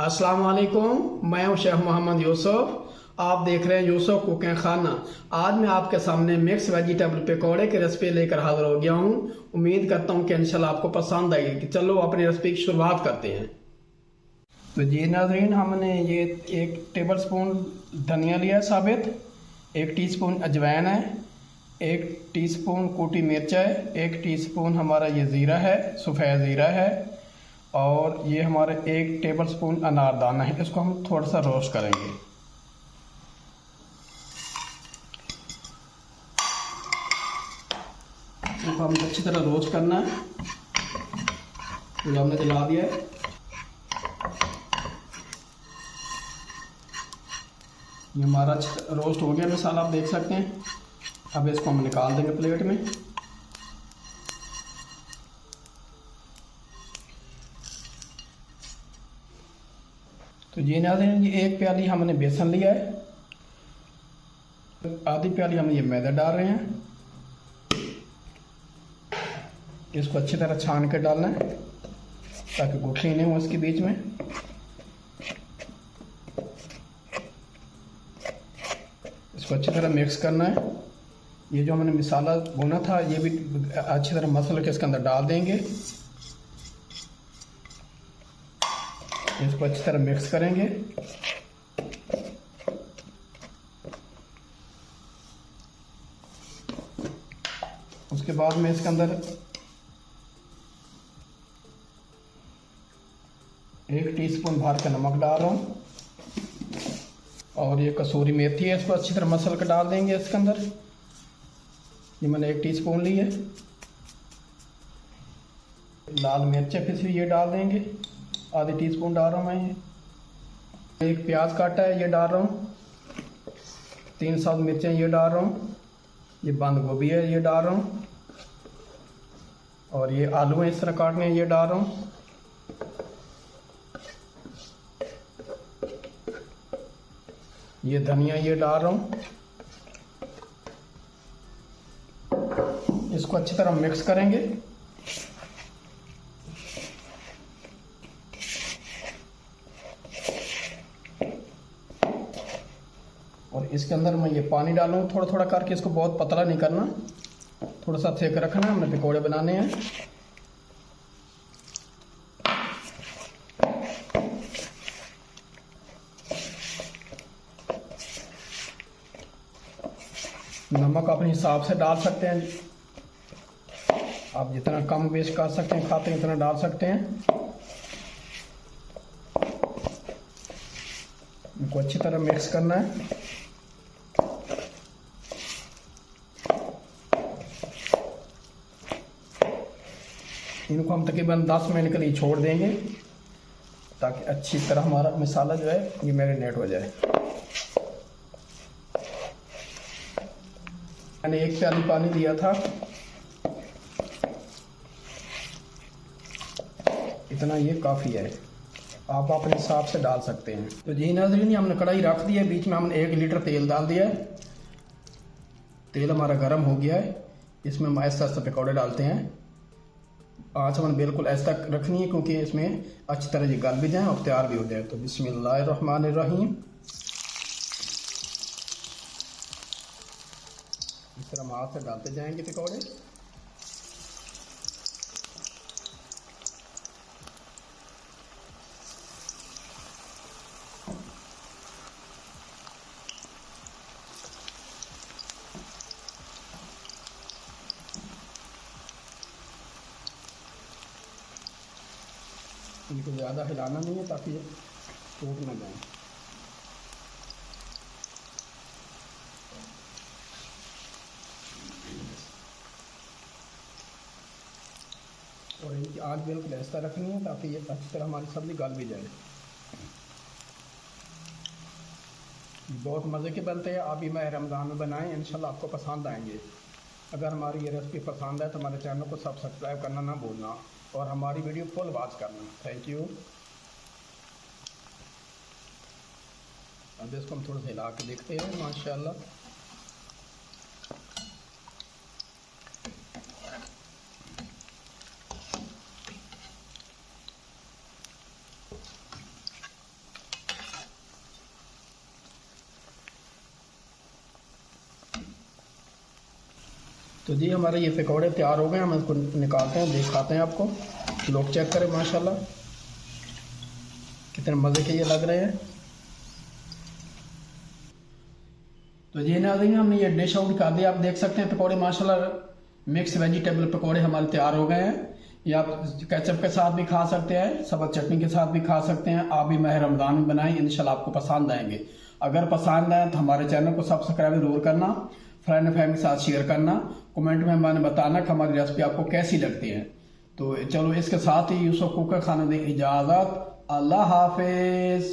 अस्सलाम वालेकुम। मैं हूं शेख मोहम्मद यूसुफ। आप देख रहे हैं यूसुफ कुकिंग खाना। आज मैं आपके सामने मिक्स वेजिटेबल पकौड़े की रेसिपी लेकर हाजिर हो गया हूं। उम्मीद करता हूं कि इंशाल्लाह आपको पसंद आएगी। चलो अपनी रेसिपी की शुरुआत करते हैं। तो जी नाज़रीन, हमने ये 1 टेबल स्पून धनिया लिया है साबित, 1 टीस्पून अजवाइन है, 1 टीस्पून कूटी मिर्च है, 1 टीस्पून हमारा ये ज़ीरा है, सफ़ेद ज़ीरा है, और ये हमारे 1 टेबल स्पून अनारदाना है। इसको हम थोड़ा सा रोस्ट करेंगे। इसको हम अच्छी तरह रोस्ट करना है। तो हमने जला दिया है। ये हमारा रोस्ट हो गया मसाला, आप देख सकते हैं। अब इसको हम निकाल देंगे प्लेट में। तो ये नाज़रीन, ये 1 प्याली हमने बेसन लिया है, आधी प्याली हम ये मैदा डाल रहे हैं। इसको अच्छी तरह छान के डालना है ताकि गुठली नहीं हो इसके बीच में। इसको अच्छी तरह मिक्स करना है। ये जो हमने मसाला भुना था ये भी अच्छी तरह मसल के इसके अंदर डाल देंगे। इसको अच्छी तरह मिक्स करेंगे। उसके बाद मैं इसके अंदर 1 टीस्पून भर के नमक डाल रहा हूँ, और ये कसूरी मेथी है, इसको अच्छी तरह मसल के डाल देंगे इसके अंदर। ये मैंने 1 टीस्पून ली है। लाल मिर्चें फिर ये डाल देंगे, आधी टीस्पून डाल रहा हूँ मैं। ये 1 प्याज काटा है, ये डाल रहा हूँ। 3 सात मिर्चें ये डाल रहा हूँ। ये बंद गोभी है, ये डाल रहा हूँ। और ये आलू है, इस तरह काटने हैं, ये डाल रहा हूँ। ये धनिया ये डाल रहा हूँ। इसको अच्छी तरह मिक्स करेंगे। और इसके अंदर मैं ये पानी डालूँ थोड़ा थोड़ा करके। इसको बहुत पतला नहीं करना, थोड़ा सा थिक रखना है। हमें पकौड़े बनाने हैं। नमक अपने हिसाब से डाल सकते हैं, आप जितना कम बेश कर सकते हैं, खाते हैं इतना डाल सकते हैं। इनको अच्छी तरह मिक्स करना है। इनको हम तकरीबन 10 मिनट के लिए छोड़ देंगे ताकि अच्छी तरह हमारा मसाला जो है ये मैरिनेट हो जाए। मैंने 1 प्याली पानी दिया था, इतना ये काफ़ी है। आप अपने हिसाब से डाल सकते हैं। तो जी नाज़रीन, हमने कढ़ाई रख दी है, बीच में हमने 1 लीटर तेल डाल दिया है। तेल हमारा गर्म हो गया है। इसमें हम ऐसा ऐसा पकौड़े डालते हैं। आँच हमें बिल्कुल ऐसा रखनी है क्योंकि इसमें अच्छी तरह ये गल भी जाए और तैयार भी हो जाए। तो बिस्मिल्लाहिर्रहमानिर्रहीम। इस तरह हम हाथ से डालते जाएंगे पकौड़े। इनको ज़्यादा हिलाना नहीं है ताकि ये टूट ना जाए। और इनकी आँच बिल्कुल ऐसा रखनी है ताकि ये अच्छी तरह हमारी सब्ज़ी गल भी जाए। बहुत मज़े के बनते हैं। आप भी माह रमज़ान में बनाएं, इंशाल्लाह आपको पसंद आएंगे। अगर हमारी ये रेसिपी पसंद है तो हमारे चैनल को सब्सक्राइब करना ना भूलना और हमारी वीडियो फुल वॉच करना। Thank you. अब इसको हम थोड़ा सा हिला के देखते हैं। माशाल्लाह तो जी हमारे ये पकौड़े तैयार हो गए, हम इसको निकालते हैं, दिखाते हैं आपको। लोग चेक करें माशाल्लाह कितने मज़े के ये लग रहे हैं। तो जी नाज़रीन हमने ये डिश आउट कर दिया, आप देख सकते हैं पकौड़े माशाल्लाह मिक्स वेजिटेबल पकौड़े हमारे तैयार हो गए हैं। ये आप केचप के साथ भी खा सकते हैं, सब्ज़ चटनी के साथ भी खा सकते हैं। आप भी माह रमज़ान में बनाएं, इंशाल्लाह आपको पसंद आएंगे। अगर पसंद आए तो हमारे चैनल को सब्सक्राइब जरूर करना, फ्रेंड फैमिली के साथ शेयर करना, कमेंट में मैंने बताना कि हमारी रेसिपी आपको कैसी लगती है। तो चलो इसके साथ ही यूसुफ कुकर खाना दें इजाज़त। अल्लाह हाफिज़।